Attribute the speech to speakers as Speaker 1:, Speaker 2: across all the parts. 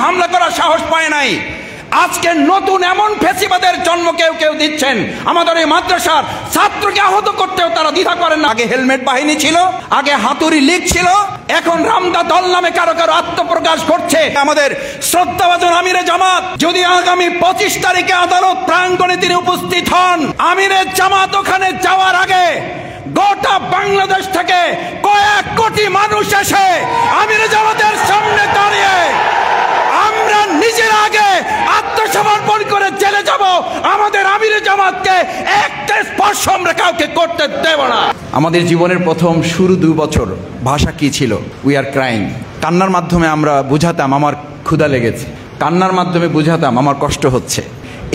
Speaker 1: হামলা করার সাহস পায় নাই। আজকে নতুন এমন ফেসিবাদের জন্ম কেউ কেউ দিচ্ছেন, আমাদের এই মাদ্রাসার ছাত্রকে আহত করতেও তারা দ্বিধা করেন না। আগে হেলমেট বাহিনী ছিল, আগে হাতুড়ি লীগ ছিল, এখন রামদা দল নামে কারো কারো আত্মপ্রকাশ করছে। আমাদের শ্রদ্ধাভাজন আমিরে জামাত যদি আগামী 25 তারিখে আদালত প্রাঙ্গণে তিনি উপস্থিত হন, আমিরে জামাত ওখানে যাওয়ার আগে গোটা বাংলাদেশ থেকে কয়েক কোটি মানুষ এসে আমিরে জামাতের সামনে দাঁড়িয়ে আমরা নিজের আগে আত্মসমর্পণ করে জেলে যাব। আমাদের আমিরে জামাতকে একটা স্পর্শ আমরা কাউকে করতে দেব না। আমাদের জীবনের প্রথম শুরু 2 বছর ভাষা কি ছিল? We are crying. কান্নার মাধ্যমে আমরা বুঝাতাম আমার ক্ষুধা লেগেছে, কান্নার মাধ্যমে বুঝাতাম আমার কষ্ট হচ্ছে।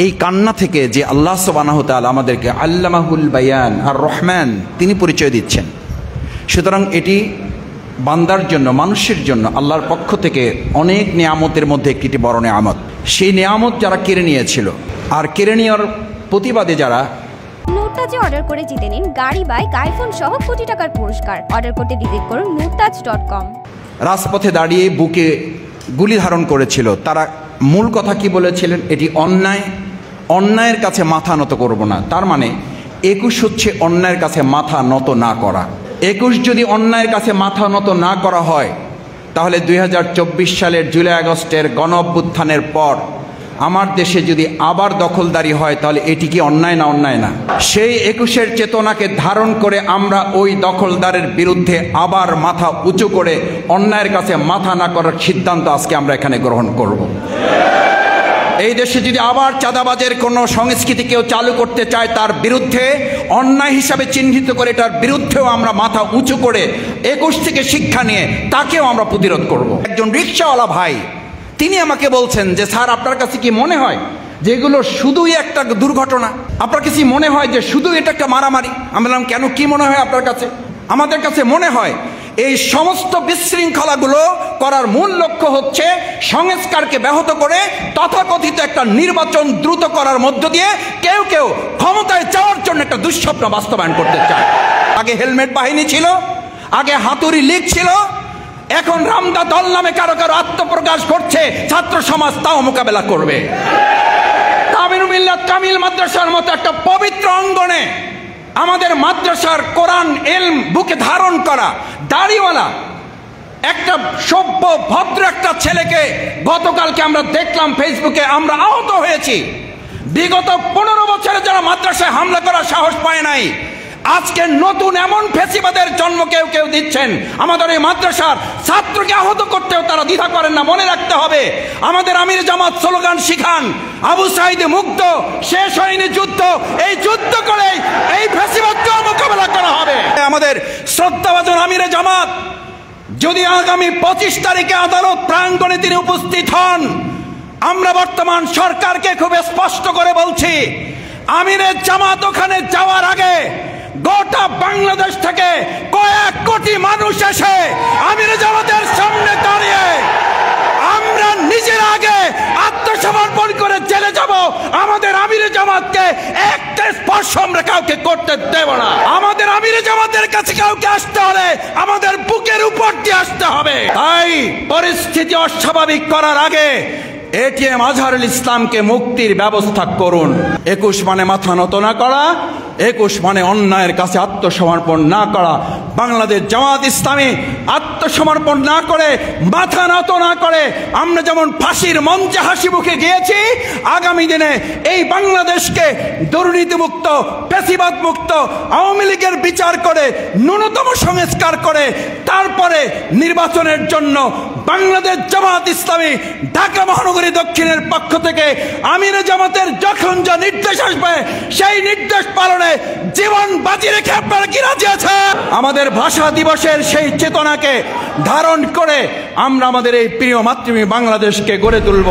Speaker 1: এই কান্না থেকে যে আল্লাহ সুবহানাহু ওয়া তাআলা আমাদেরকে আল্লামাহুল বায়ান আর রহমান তিনি পরিচয় দিচ্ছেন। সুতরাং এটি বান্দার জন্য, মানুষের জন্য আল্লাহর পক্ষ থেকে অনেক নিয়ামতের মধ্যে একটি বড় নিয়ামত। সেই নিয়ামত যারা কেড়ে নিয়েছিল আর কেড়ে নেওয়ার প্রতিবাদে যারা
Speaker 2: নুরতাজে অর্ডার করে জিতে নিন গাড়ি, বাইক, আইফোন সহ কোটি টাকার পুরস্কার। অর্ডার করতে ভিজিট করুন nurtaj.com।
Speaker 1: রাজপথে দাঁড়িয়ে বুকে গুলি ধারণ করেছিল, তারা মূল কথা কি বলেছিলেন? এটি অন্যায়, অন্যায়ের কাছে মাথা নত করব না। তার মানে 21 হচ্ছে অন্যায়ের কাছে মাথা নত না করা। 21 যদি অন্যায়ের কাছে মাথা নত না করা হয়, তাহলে 2024 সালের জুলাই আগস্টের গণ অভ্যুত্থানের পর আমার দেশে যদি আবার দখলদারি হয়, তাহলে এটি কি অন্যায় না? অন্যায় না? সেই 21-এর চেতনাকে ধারণ করে আমরা ওই দখলদারের বিরুদ্ধে আবার মাথা উঁচু করে অন্যায়ের কাছে মাথা না করার সিদ্ধান্ত আজকে আমরা এখানে গ্রহণ করব। এই দেশে যদি আবার চাঁদাবাজের কোনো সংস্কৃতি কেউ চালু করতে চায়, তার বিরুদ্ধে অন্যায় হিসাবে চিহ্নিত করে এটার বিরুদ্ধেও আমরা মাথা উঁচু করে 21 থেকে শিক্ষা নিয়ে তাকেও আমরা প্রতিরোধ করব। একজন রিক্সাওয়ালা ভাই তিনি আমাকে বলছেন যে স্যার, আপনার কাছে কি মনে হয় যে এগুলো শুধুই একটা দুর্ঘটনা? আপনার কাছে মনে হয় যে শুধু এটা একটা মারামারি? আমি বললাম, কেন, কি মনে হয় আপনার কাছে? আমাদের কাছে মনে হয় এই সমস্ত বিশৃঙ্খলাগুলো করার মূল লক্ষ্য হচ্ছে সংস্কারকে ব্যাহত করে তথাকথিত একটা নির্বাচন দ্রুত করার মধ্য দিয়ে কেউ কেউ ক্ষমতায় যাওয়ার জন্য একটা দুঃস্বপ্ন বাস্তবায়ন করতে চায়। আগে হেলমেট বাহিনী ছিল, আগে হাতুড়ি লীগ ছিল, এখন রামদা দল নামে কারো কারো আত্মপ্রকাশ করছে। ছাত্র সমাজ তাও মোকাবেলা করবে। তামিরুল মিল্লাত কামিল মাদ্রাসার মতো একটা পবিত্র অঙ্গনে আমাদের মাদ্রাসার কোরআন ইলম বুকে ধারণ করা দাড়িওয়ালা একটা সভ্য ভদ্র একটা ছেলেকে গতকালকে আমরা দেখলাম ফেসবুকে, আমরা আহত হয়েছি। বিগত 15 বছরে যারা মাদ্রাসায় হামলা করার সাহস পায় নাই, আজকে নতুন এমন ফেসিবাদের জন্ম কেউ কেউ দিচ্ছেন, আমাদের এই মাদ্রাসার ছাত্রকে আহত করতেও তারা দ্বিধা করেন না। মনে রাখতে হবে, আমাদের আমির জামাত স্লোগান শিখান, আবু সাইদে মুক্ত, শেষ হয়নি যুদ্ধ, এই যুদ্ধ করে এই ফেসিবাদকে মোকাবেলা করা হবে। আমাদের শ্রদ্ধাভাজন আমিরে জামাত যদি আগামী 25 তারিখে আদালত প্রাঙ্গণে তিনি উপস্থিত হন, আমরা বর্তমান সরকারকে খুব স্পষ্ট করে বলছি, আমিরে জামাত ওখানে যাওয়ার আগে গোটা বাংলাদেশ থেকে কয়েক কোটি মানুষ এসে আমিরে জামাতের সামনে দাঁড়িয়ে আমরা নিজের আগে আত্মসমর্পণ করে জেলে যাব। আমাদের আমিরে জামাতকে একটা স্পর্শ আমরা কাউকে করতে দেব না। আমাদের আমিরে জামাতের কাছে কাউকে আসতে হলে আমাদের বুকের উপর দিয়ে আসতে হবে। তাই পরিস্থিতি অস্বাভাবিক করার আগে এটিএম আজহারুল ইসলামকে মুক্তির ব্যবস্থা করুন। 21 মানে মাথা নত না করা, 21 মানে অন্যায়ের কাছে আত্মসমর্পণ না করা। বাংলাদেশ জামাত ইসলামী আত্মসমর্পণ না করে, মাথা নত না করে আমরা যেমন ফাঁসির মঞ্চে হাসি মুখে গিয়েছি, আগামী দিনে এই বাংলাদেশকে দুর্নীতিমুক্ত, ফ্যাসিবাদ মুক্ত, আওয়ামী লীগের বিচার করে ন্যূনতম সংস্কার করে তারপরে নির্বাচনের জন্য বাংলাদেশ জামাত ইসলামী ঢাকা মহানগরী দক্ষিণের পক্ষ থেকে আমিরে জামাতের যখন যা নির্দেশ আসবে সেই নির্দেশ পালনে জীবন বাজি রেখে আপনারা কি রাজি আছেন? আমাদের ভাষা দিবসের সেই চেতনাকে ধারণ করে আমরা আমাদের এই প্রিয় মাতৃভূমি বাংলাদেশকে গড়ে তুলব।